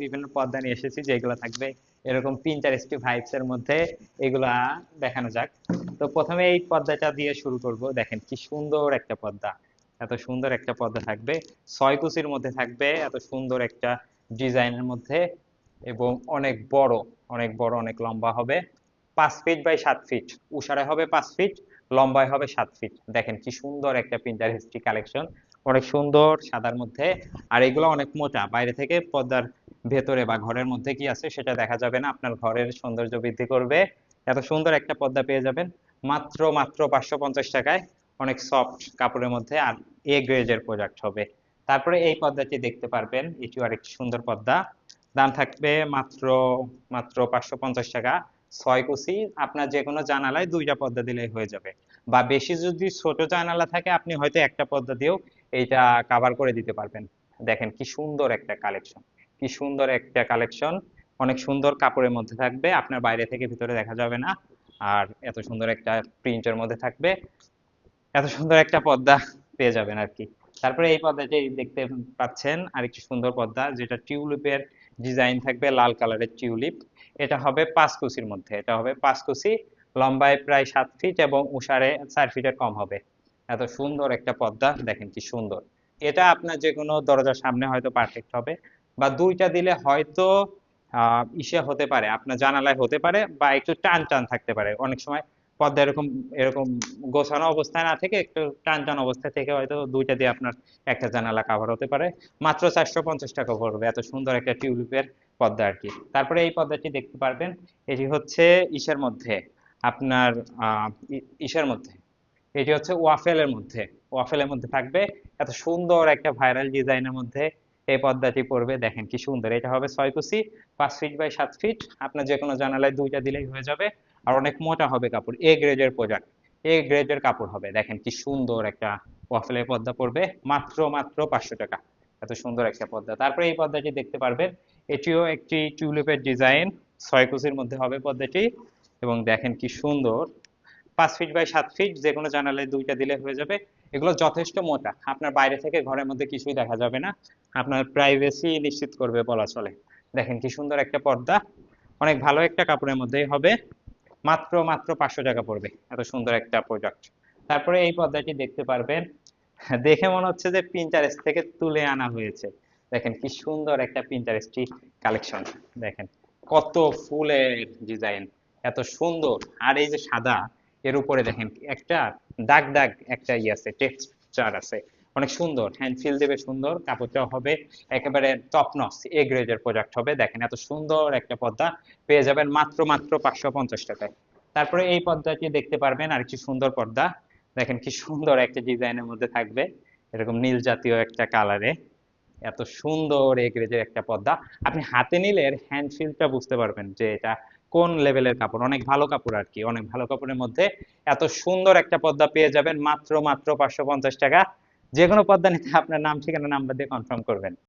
বিভিন্ন পর্দা নিয়ে এসেছি যেগুলো থাকবে এরকম পিন্টারেস্টি ভাইবস এর মধ্যে, এগুলা দেখানো যাক। তো প্রথমে এই পর্দাটা দিয়ে শুরু করব। দেখেন কি সুন্দর একটা পর্দা, এত সুন্দর একটা পর্দা থাকবে, 6 কুচির মধ্যে থাকবে, এত সুন্দর একটা ডিজাইনের মধ্যে, এবং অনেক বড়, অনেক বড়, অনেক লম্বা হবে। 5 ফিট বাই 7 ফিট, উসারে হবে 5 ফিট, লম্বায় হবে 7 ফিট। দেখেন কি সুন্দর একটা পিন্টারেস্টি কালেকশন, অনেক সুন্দর সাদার মধ্যে। আর এগুলো অনেক মোটা, বাইরে থেকে পর্দার ভেতরে বা ঘরের মধ্যে কি আছে সেটা দেখা যাবে না, আপনার ঘরের সৌন্দর্য বৃদ্ধি করবে। এত সুন্দর একটা পর্দা পেয়ে যাবেন মাত্র মাত্র 550 টাকায়, অনেক সফট কাপড়ের মধ্যে, আর এ গ্রেডের প্রোডাক্ট হবে। তারপরে এই পর্দাটি দেখতে পারবেন, এটিও আরেকটি সুন্দর পর্দা। দাম থাকবে মাত্র মাত্র 550 টাকা। 6 কুচি, আপনার যে কোনো জানালায় 2টা পর্দা দিলেই হয়ে যাবে, বা বেশি যদি ছোট জানালা থাকে আপনি হয়তো একটা পর্দা দিয়েও এইটা কাভার করে দিতে পারবেন। দেখেন কি সুন্দর একটা কালেকশন, কি সুন্দর একটা কালেকশন, অনেক সুন্দর কাপড়ের মধ্যে থাকবে, আপনার বাইরে থেকে ভিতরে দেখা যাবে না। আর এত সুন্দর একটা প্রিন্টের মধ্যে থাকবে, এত সুন্দর একটা পর্দা পেয়ে যাবেন আর কি। তারপরে এই পর্দাটি দেখতে পাচ্ছেন, আরেকটি সুন্দর পর্দা, যেটা টিউলিপের ডিজাইন থাকবে, লাল কালারের টিউলিপ। এটা হবে 5 কুচির মধ্যে, এটা হবে 5 কুচি, লম্বায় প্রায় 7 ফিট এবং উসারে 4 ফিটের কম হবে। এত সুন্দর একটা পর্দা, দেখেন কি সুন্দর। এটা আপনার যে কোনো দরজার সামনে হয়তো পারফেক্ট হবে, বা 2টা দিলে হয়তো ইসে হতে পারে, আপনার জানালায় হতে পারে, বা একটু টান টান থাকতে পারে অনেক সময়। পর্দা এরকম এরকম গোছানো অবস্থায় না থেকে একটু টান টান অবস্থায় থেকে হয়তো 2টা দিয়ে আপনার একটা জানালা কাভার হতে পারে। মাত্র 450 টাকা পড়বে, এত সুন্দর একটা টিউলিপের পর্দা আর কি। তারপরে এই পর্দাটি দেখতে পারবেন, এটি হচ্ছে ইসের মধ্যে, আপনার ইসের মধ্যে, এটি হচ্ছে ওয়াফেলের মধ্যে, ওয়াফেলের মধ্যে থাকবে, এত সুন্দর একটা ভাইরাল ডিজাইনের মধ্যে এই পর্দাটি পড়বে। দেখেন কি সুন্দর, এটা হবে 6 কুচি, 5 ফিট বাই 7 ফিট, আপনার যে কোনো জানালায় 2টা দিলেই হয়ে যাবে। আর অনেক মোটা হবে কাপড়, এ গ্রেডের প্রোডাক্ট, এ গ্রেডের কাপড় হবে। দেখেন কি সুন্দর একটা ওয়াফেলের পর্দা পড়বে মাত্র মাত্র 500 টাকা, এত সুন্দর একটা পর্দা। তারপরে এই পর্দাটি দেখতে পারবেন, এটিও একটি টিউলিপের ডিজাইন, 6 কুচির মধ্যে হবে পর্দাটি, এবং দেখেন কি সুন্দর, 5 ফিট বাই 7 ফিট, যে কোনো জানালায় 2টা দিলে হয়ে যাবে। এগুলো যথেষ্ট মোটা, আপনার বাইরে থেকে ঘরের মধ্যে কিছুই দেখা যাবে না, আপনার প্রাইভেসি নিশ্চিত করবে বলা চলে। দেখেন কি সুন্দর একটা পর্দা, অনেক ভালো একটা কাপড়ের মধ্যেই হবে, মাত্র মাত্র 500 টাকা পড়বে, এত সুন্দর একটা প্রোডাক্ট। তারপরে এই পর্দাটি দেখতে পারবেন, দেখে মনে হচ্ছে যে পিন্টারেস্ট থেকে তুলে আনা হয়েছে। দেখেন কি সুন্দর একটা পিন্টারেস্টি কালেকশন, দেখেন কত ফুলের ডিজাইন, এত সুন্দর। আর এই যে সাদা, এর উপরে দেখেন একটা দাগ দাগ একটা আছে, টেক্সচার আছে, অনেক সুন্দর, হ্যান্ড ফিল দেবে সুন্দর, কাপড়টা হবে একেবারে টপ নচ, এ গ্রেডের প্রোডাক্ট হবে। দেখেন এত সুন্দর একটা পর্দা পেয়ে যাবেন মাত্র মাত্র 550 টাকায়। তারপরে এই পর্দাটি দেখতে পারবেন, আরেকটি সুন্দর পর্দা, দেখেন কি সুন্দর একটা ডিজাইনের মধ্যে থাকবে, এরকম নীল জাতীয় একটা কালারে, এত সুন্দর এ গ্রেডের একটা পর্দা। আপনি হাতে নিলে এর হ্যান্ড ফিলটা বুঝতে পারবেন যে এটা কোন লেভেলের কাপড়, অনেক ভালো কাপড় আর কি, অনেক ভালো কাপড়ের মধ্যে এত সুন্দর একটা পর্দা পেয়ে যাবেন মাত্র মাত্র 550 টাকা। যে কোনো পর্দা নিতে আপনার নাম ঠিকানা নাম্বার দিয়ে কনফার্ম করবেন।